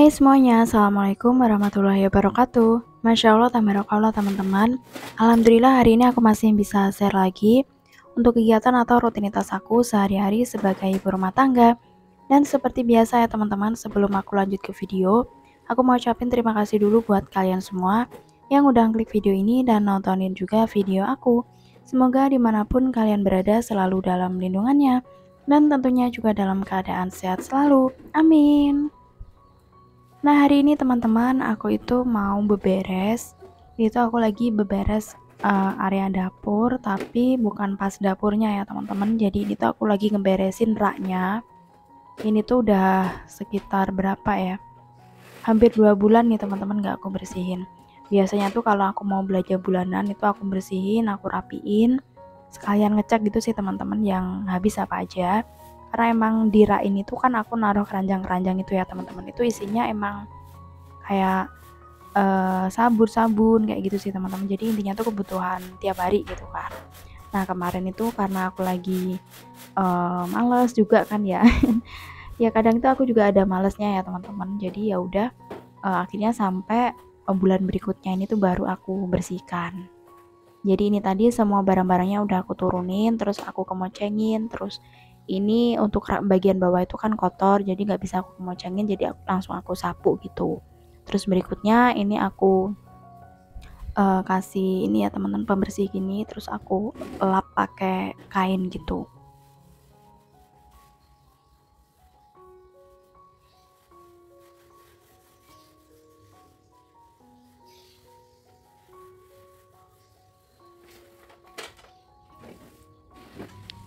Hai semuanya, Assalamualaikum warahmatullahi wabarakatuh. Masya Allah, tabarakallah teman-teman. Alhamdulillah hari ini aku masih bisa share lagi untuk kegiatan atau rutinitas aku sehari-hari sebagai ibu rumah tangga. Dan seperti biasa ya teman-teman, sebelum aku lanjut ke video, aku mau ucapin terima kasih dulu buat kalian semua yang udah klik video ini dan nontonin juga video aku. Semoga dimanapun kalian berada selalu dalam lindungannya dan tentunya juga dalam keadaan sehat selalu. Amin. Nah, hari ini teman-teman, aku itu mau beberes. Itu aku lagi beberes area dapur, tapi bukan pas dapurnya ya, teman-teman. Jadi ini tuh aku lagi ngeberesin raknya. Ini tuh udah sekitar berapa ya? Hampir 2 bulan nih, teman-teman, gak aku bersihin. Biasanya tuh kalau aku mau belanja bulanan itu aku bersihin, aku rapiin. Sekalian ngecek gitu sih, teman-teman, yang habis apa aja. Karena emang di rak ini tuh kan aku naruh keranjang-keranjang itu ya, teman-teman. Itu isinya emang kayak sabun-sabun kayak gitu sih teman-teman. Jadi intinya tuh kebutuhan tiap hari gitu kan. Nah kemarin itu karena aku lagi males juga kan ya. Ya kadang itu aku juga ada malesnya ya teman-teman. Jadi ya udah akhirnya sampai bulan berikutnya ini tuh baru aku bersihkan. Jadi ini tadi semua barang-barangnya udah aku turunin, terus aku kemocengin, terus ini untuk bagian bawah itu kan kotor, jadi nggak bisa aku kemocengin, jadi langsung aku sapu gitu. Terus berikutnya ini aku kasih ini ya teman-teman pembersih gini, terus aku lap pakai kain gitu.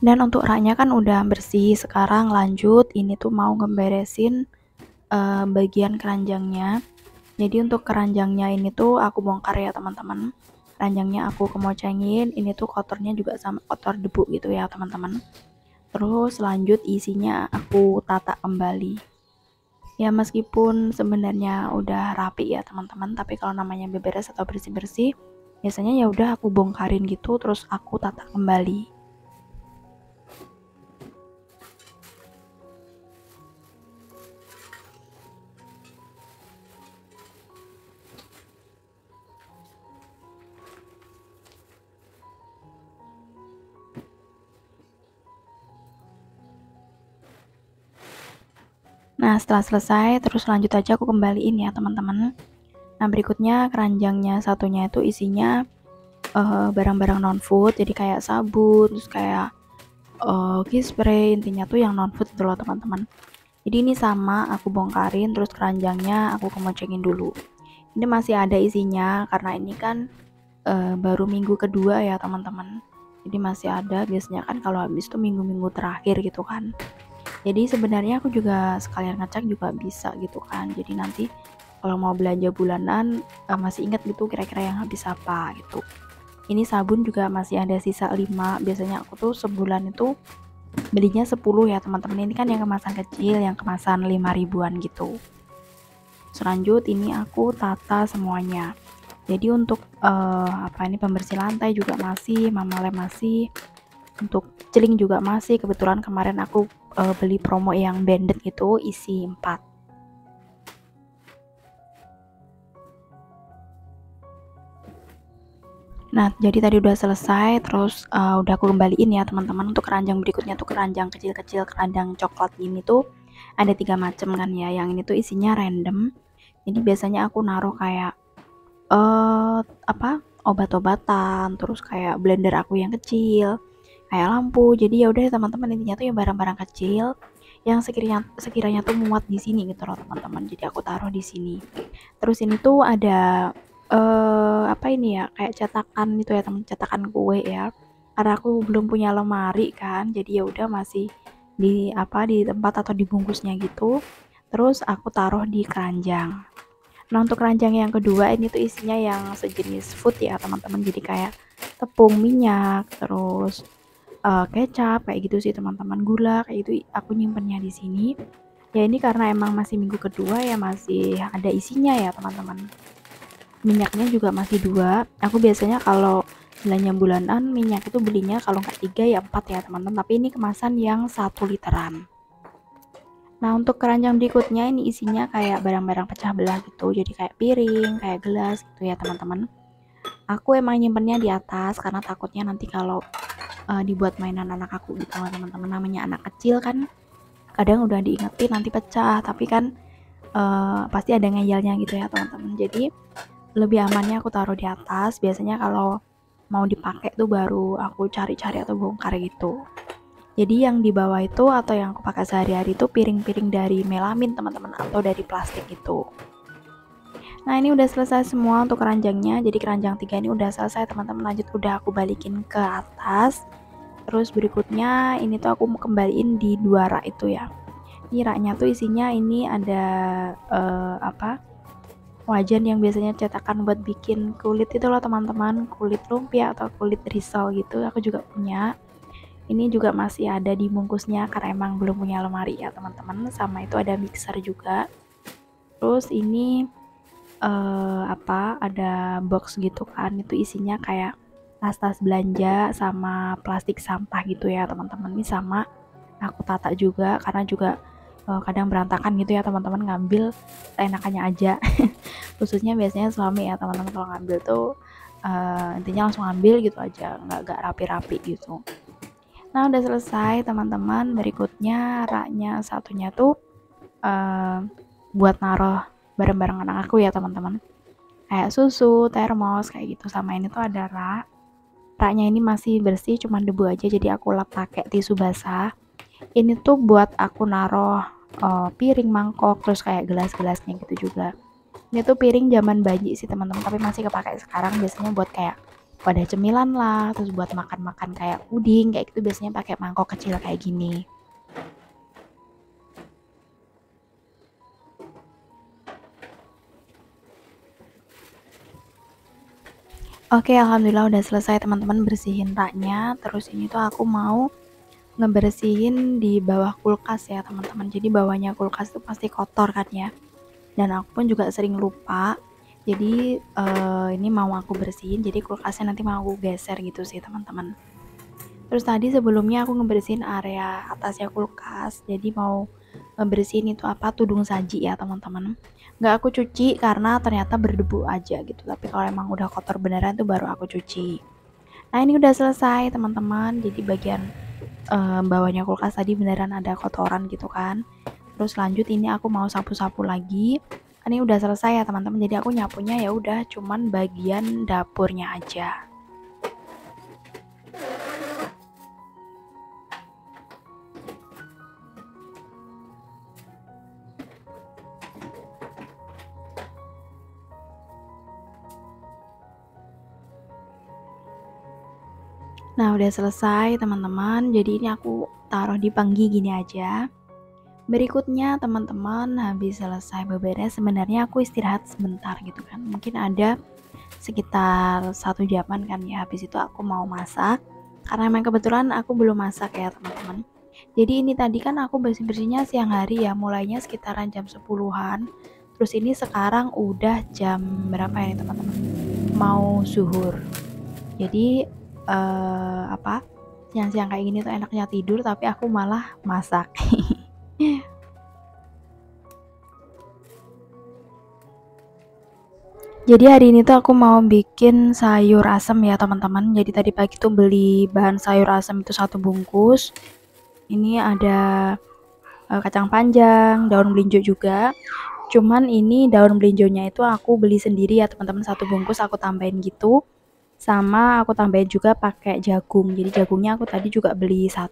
Dan untuk raknya kan udah bersih, sekarang lanjut ini tuh mau ngeberesin bagian keranjangnya. Jadi untuk keranjangnya ini tuh aku bongkar ya teman-teman. Keranjangnya aku kemocengin, ini tuh kotornya juga sama kotor debu gitu ya teman-teman. Terus lanjut isinya aku tata kembali. Ya meskipun sebenarnya udah rapi ya teman-teman, tapi kalau namanya beberes atau bersih-bersih, biasanya ya udah aku bongkarin gitu terus aku tata kembali. Nah setelah selesai terus lanjut aja aku kembaliin ya teman-teman. Nah berikutnya keranjangnya satunya itu isinya barang-barang non food, jadi kayak sabun, terus kayak key spray, intinya tuh yang non food itu loh teman-teman. Jadi ini sama aku bongkarin, terus keranjangnya aku kemocengin dulu. Ini masih ada isinya karena ini kan baru minggu kedua ya teman-teman. Jadi masih ada, biasanya kan kalau habis tuh minggu-minggu terakhir gitu kan. Jadi sebenarnya aku juga sekalian ngecek juga bisa gitu kan. Jadi nanti kalau mau belanja bulanan masih inget gitu kira-kira yang habis apa gitu. Ini sabun juga masih ada sisa 5. Biasanya aku tuh sebulan itu belinya 10 ya teman-teman. Ini kan yang kemasan kecil, yang kemasan 5 ribuan gitu. Selanjut ini aku tata semuanya. Jadi untuk ini pembersih lantai juga masih, mama lem masih, untuk celing juga masih. Kebetulan kemarin aku beli promo yang banded itu isi 4. Nah jadi tadi udah selesai, terus udah aku kembaliin ya teman-teman. Untuk keranjang berikutnya tuh keranjang kecil-kecil, keranjang coklat ini tuh ada 3 macam kan ya. Yang ini tuh isinya random. Jadi biasanya aku naruh kayak obat-obatan, terus kayak blender aku yang kecil, kayak lampu. Jadi ya udah teman-teman, intinya tuh ya barang-barang kecil yang sekiranya tuh muat di sini gitu loh teman-teman. Jadi aku taruh di sini. Terus ini tuh ada ini ya kayak cetakan itu ya teman, cetakan kue ya. Karena aku belum punya lemari kan, jadi ya udah masih di tempat atau dibungkusnya gitu. Terus aku taruh di keranjang. Nah untuk keranjang yang kedua ini tuh isinya yang sejenis food ya teman-teman. Jadi kayak tepung, minyak, terus kecap kayak gitu sih teman-teman, gula kayak gitu aku nyimpennya di sini. Ya ini karena emang masih minggu kedua ya masih ada isinya ya teman-teman. Minyaknya juga masih 2. Aku biasanya kalau belanja bulanan minyak itu belinya kalau nggak 3 ya 4 ya teman-teman. Tapi ini kemasan yang 1 literan. Nah, untuk keranjang berikutnya ini isinya kayak barang-barang pecah belah gitu. Jadi kayak piring, kayak gelas gitu ya, teman-teman. Aku emang nyimpennya di atas karena takutnya nanti kalau dibuat mainan anak aku gitu, teman-teman. Namanya anak kecil kan kadang udah diingetin nanti pecah, tapi kan pasti ada ngeyelnya gitu ya, teman-teman. Jadi lebih amannya aku taruh di atas. Biasanya kalau mau dipakai tuh baru aku cari-cari atau bongkar gitu. Jadi yang di bawah itu atau yang aku pakai sehari-hari itu piring-piring dari melamin, teman-teman, atau dari plastik itu. Nah, ini udah selesai semua untuk keranjangnya. Jadi keranjang 3 ini udah selesai, teman-teman. Lanjut, udah aku balikin ke atas. Terus berikutnya ini tuh aku mau kembaliin di 2 rak itu ya. Ini raknya tuh isinya ini ada wajan yang biasanya cetakan buat bikin kulit itu loh, teman-teman. Kulit lumpia atau kulit risol gitu. Aku juga punya. Ini juga masih ada di bungkusnya karena emang belum punya lemari ya, teman-teman. Sama itu ada mixer juga. Terus ini ada box gitu kan, itu isinya kayak tas-tas belanja sama plastik sampah gitu ya, teman-teman. Ini sama aku tata juga karena juga kadang berantakan gitu ya, teman-teman, ngambil enakannya aja. Khususnya biasanya suami ya, teman-teman, kalau ngambil tuh intinya langsung ambil gitu aja, nggak rapi-rapi gitu. Nah, udah selesai, teman-teman. Berikutnya raknya satunya tuh buat naruh barang-barang anak aku ya, teman-teman. Kayak susu, termos, kayak gitu. Sama ini tuh ada rak. Raknya ini masih bersih, cuman debu aja, jadi aku lap pakai tisu basah. Ini tuh buat aku naruh piring, mangkok, terus kayak gelas-gelasnya gitu juga. Ini tuh piring zaman bayi sih, teman-teman, tapi masih kepakai sekarang. Biasanya buat kayak wadah cemilan lah, terus buat makan-makan kayak puding kayak gitu, biasanya pakai mangkok kecil kayak gini. Oke, alhamdulillah udah selesai, teman-teman, bersihin raknya. Terus ini tuh aku mau ngebersihin di bawah kulkas ya, teman-teman. Jadi bawahnya kulkas tuh pasti kotor kan ya. Dan aku pun juga sering lupa. Jadi ini mau aku bersihin, jadi kulkasnya nanti mau aku geser gitu sih, teman-teman. Terus tadi sebelumnya aku ngebersihin area atasnya kulkas. Jadi mau ngebersihin itu tudung saji ya, teman-teman. Nggak aku cuci karena ternyata berdebu aja gitu. Tapi kalau emang udah kotor beneran tuh baru aku cuci. Nah, ini udah selesai, teman-teman. Jadi bagian bawahnya kulkas tadi beneran ada kotoran gitu kan. Terus lanjut ini aku mau sapu-sapu lagi. Ini udah selesai ya, teman-teman. Jadi aku nyapunya ya udah cuman bagian dapurnya aja. Nah, udah selesai, teman-teman. Jadi ini aku taruh di panggi gini aja. Berikutnya, teman-teman, habis selesai beberes, sebenarnya aku istirahat sebentar gitu kan. Mungkin ada sekitar 1 jaman kan ya. Habis itu aku mau masak. Karena memang kebetulan aku belum masak ya, teman-teman. Jadi ini tadi kan aku bersih-bersihnya siang hari ya, mulainya sekitaran jam 10-an. Terus ini sekarang udah jam berapa ya, teman-teman? Mau zuhur. Jadi siang-siang kayak gini tuh enaknya tidur, tapi aku malah masak. Jadi hari ini tuh aku mau bikin sayur asem ya, teman-teman. Jadi tadi pagi tuh beli bahan sayur asem itu 1 bungkus. Ini ada kacang panjang, daun melinjo juga. Cuman ini daun melinjonya itu aku beli sendiri ya, teman-teman, 1 bungkus aku tambahin gitu. Sama aku tambahin juga pakai jagung. Jadi jagungnya aku tadi juga beli 1.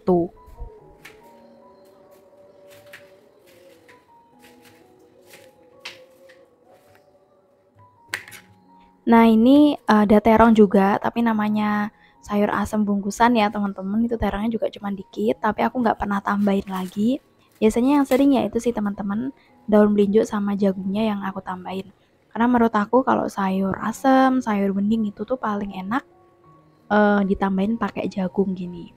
Nah, ini ada terong juga, tapi namanya sayur asem bungkusan ya, teman-teman. Itu terongnya juga cuma dikit, tapi aku nggak pernah tambahin lagi. Biasanya yang sering ya itu sih, teman-teman, daun melinjo sama jagungnya yang aku tambahin. Karena menurut aku kalau sayur asem, sayur bening itu tuh paling enak ditambahin pakai jagung gini.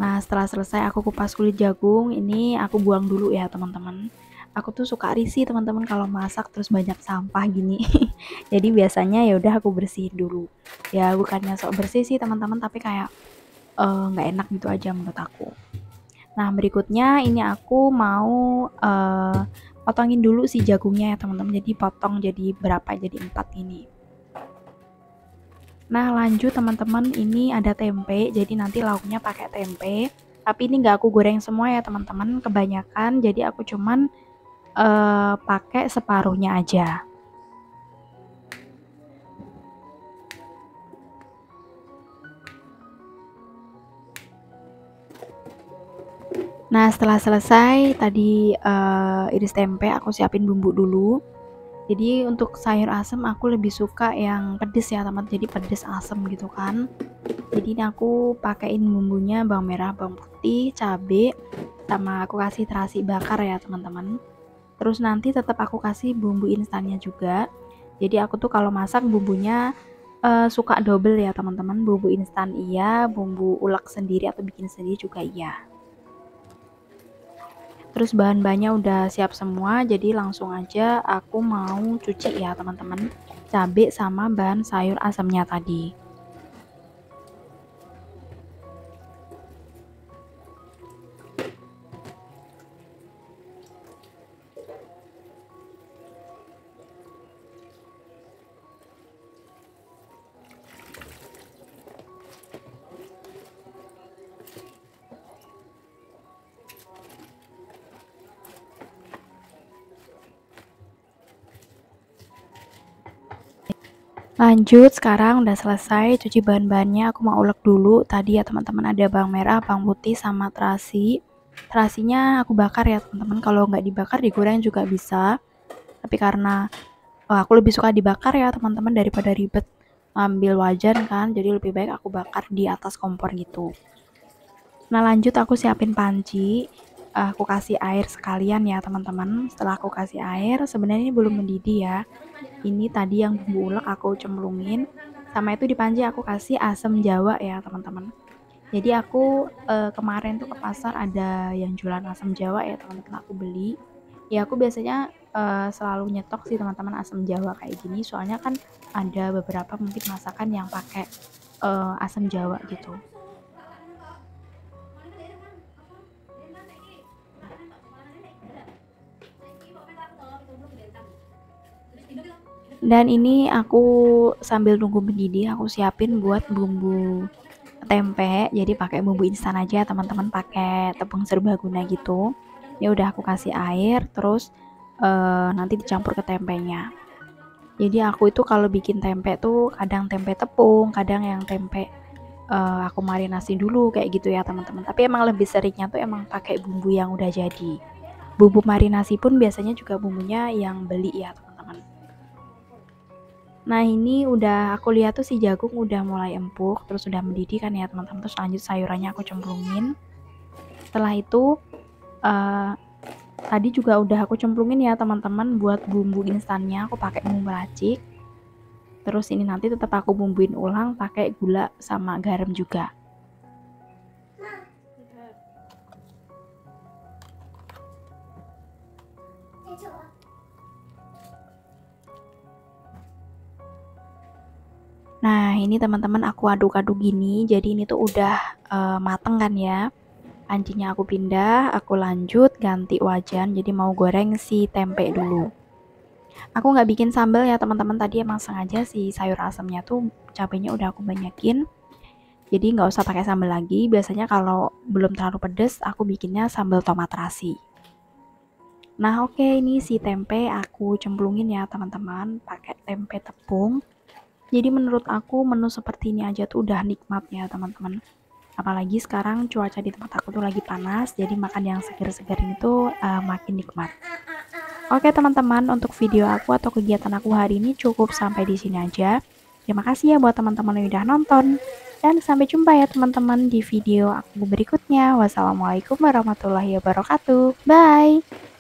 Nah, setelah selesai aku kupas kulit jagung, ini aku buang dulu ya, teman-teman. Aku tuh suka risih, teman-teman, kalau masak terus banyak sampah gini. Jadi biasanya ya udah aku bersihin dulu. Ya bukannya sok bersih sih, teman-teman, tapi kayak nggak enak gitu aja menurut aku. Nah, berikutnya ini aku mau potongin dulu si jagungnya ya teman-teman. Jadi potong jadi berapa? Jadi 4 ini. Nah, lanjut teman-teman, ini ada tempe. Jadi nanti lauknya pakai tempe. Tapi ini nggak aku goreng semua ya teman-teman, kebanyakan. Jadi aku cuman pakai separuhnya aja. Nah, setelah selesai tadi iris tempe, aku siapin bumbu dulu. Jadi untuk sayur asem aku lebih suka yang pedes ya teman, jadi pedes asem gitu kan. Jadi ini aku pakein bumbunya bawang merah, bawang putih, cabai, sama aku kasih terasi bakar ya teman-teman. Terus nanti tetap aku kasih bumbu instannya juga. Jadi aku tuh kalau masak bumbunya suka double ya teman-teman, bumbu instan iya, bumbu ulek sendiri atau bikin sendiri juga iya. Terus bahan-bahannya udah siap semua, jadi langsung aja aku mau cuci ya teman-teman, cabai sama bahan sayur asamnya tadi. Lanjut, sekarang udah selesai cuci bahan-bahannya, aku mau ulek dulu. Tadi ya teman-teman ada bawang merah, bawang putih, sama terasi. Terasinya aku bakar ya teman-teman, kalau nggak dibakar digoreng juga bisa. Tapi karena aku lebih suka dibakar ya teman-teman daripada ribet ambil wajan kan, jadi lebih baik aku bakar di atas kompor gitu. Nah lanjut aku siapin panci, aku kasih air sekalian ya teman-teman. Setelah aku kasih air, sebenarnya ini belum mendidih ya. Ini tadi yang bumbu ulek aku cemplungin, sama itu di panci aku kasih asam jawa ya teman-teman. Jadi aku kemarin tuh ke pasar ada yang jualan asam jawa ya teman-teman, aku beli. Ya aku biasanya selalu nyetok sih teman-teman asam jawa kayak gini, soalnya kan ada beberapa mungkin masakan yang pakai asam jawa gitu. Dan ini aku sambil nunggu mendidih aku siapin buat bumbu tempe, jadi pakai bumbu instan aja teman-teman, pakai tepung serbaguna gitu. Ini udah aku kasih air, terus nanti dicampur ke tempenya. Jadi aku itu kalau bikin tempe tuh kadang tempe tepung, kadang yang tempe aku marinasi dulu kayak gitu ya teman-teman. Tapi emang lebih seringnya tuh emang pakai bumbu yang udah jadi. Bumbu marinasi pun biasanya juga bumbunya yang beli ya teman-teman. Nah ini udah aku lihat tuh si jagung udah mulai empuk, terus udah mendidih kan ya teman-teman. Terus lanjut sayurannya aku cemplungin. Setelah itu tadi juga udah aku cemplungin ya teman-teman, buat bumbu instannya aku pakai bumbu racik. Terus ini nanti tetap aku bumbuin ulang pakai gula sama garam juga. Nah ini teman-teman aku aduk-aduk gini, jadi ini tuh udah mateng kan ya. Pancinya aku pindah, aku lanjut ganti wajan, jadi mau goreng si tempe dulu. Aku nggak bikin sambal ya teman-teman, tadi emang sengaja si sayur asamnya tuh cabenya udah aku banyakin, jadi nggak usah pakai sambal lagi. Biasanya kalau belum terlalu pedes aku bikinnya sambal tomat terasi. Nah oke, ini si tempe aku cemplungin ya teman-teman, pakai tempe tepung. Jadi menurut aku menu seperti ini aja tuh udah nikmat ya teman-teman. Apalagi sekarang cuaca di tempat aku tuh lagi panas, jadi makan yang segar-segar ini tuh makin nikmat. Oke teman-teman, untuk video aku atau kegiatan aku hari ini cukup sampai di sini aja. Terima kasih ya buat teman-teman yang udah nonton. Dan sampai jumpa ya teman-teman di video aku berikutnya. Wassalamualaikum warahmatullahi wabarakatuh. Bye!